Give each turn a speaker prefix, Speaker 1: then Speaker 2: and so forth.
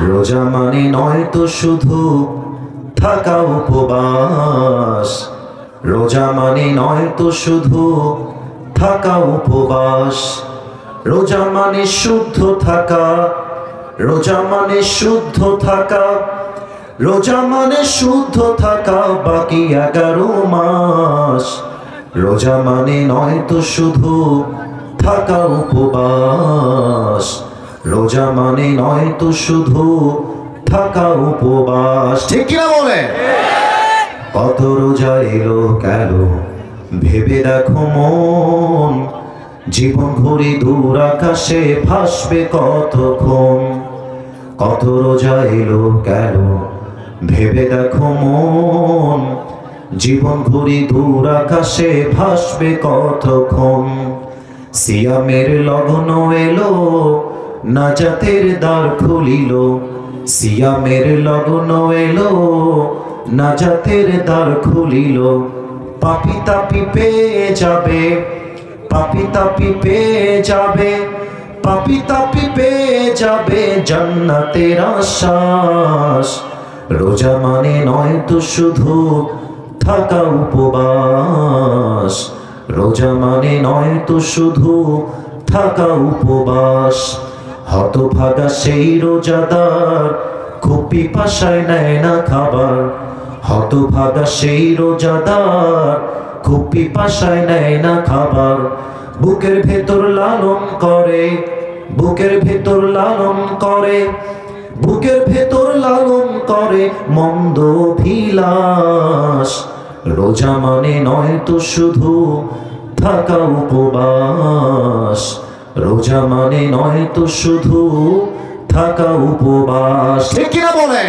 Speaker 1: রোজা মানে নয় তো শুধু থাকা উপবাস, রোজা মানে নয় তো শুধু থাকা উপবাস। রোজা মানে শুদ্ধ থাকা, রোজা মানে শুদ্ধ থাকা, রোজা মানে শুদ্ধ থাকা বাকি 11 মাস। রোজা মানে নয় তো শুধু থাকা উপবাস, রোজা মানে নয় তো শুধু থাকা উপবাস। ঠিক কিনা বলে? কত রোজা এলো গেল ভেবে দেখো মন, জীবন ঘুরি দূর আকাশে ভাসবে কতক্ষণ। কত রোজা এলো গেল ভেবে দেখো মন, জীবন ঘুরি দূর আকাশে ভাসবে কতক্ষণ। সিয়ামের লগন এলো নাজাতের দ্বার খুলিল, সিয়ামের লগন এলো নাজাতের দ্বার খুলিল। পাপী তাপী পেয়ে যাবে, পাপী তাপী পেয়ে যাবে, পাপী তাপী পেয়ে যাবে জান্নাতের আশ্বাস। রোজা মানে নয় তো শুধু থাকা উপবাস, রোজা মানে নয় তো শুধু থাকা উপবাস। হতভাগা সেই রোজাদার খুব পিপাসায় নেয় না খাবার, হতভাগা সেই রোজাদার খুব পিপাসায় নেয় না খাবার। বুকের ভেতর লালন করে, বুকের ভেতর লালন করে, বুকের ভেতর লালন করে মন্দ অভিলাষ। রোজা মানে নয় তো শুধু থাকা উপবাস, রোজা মানে নয় তো শুধু থাকা উপবাস। ঠিক কিনা বলে?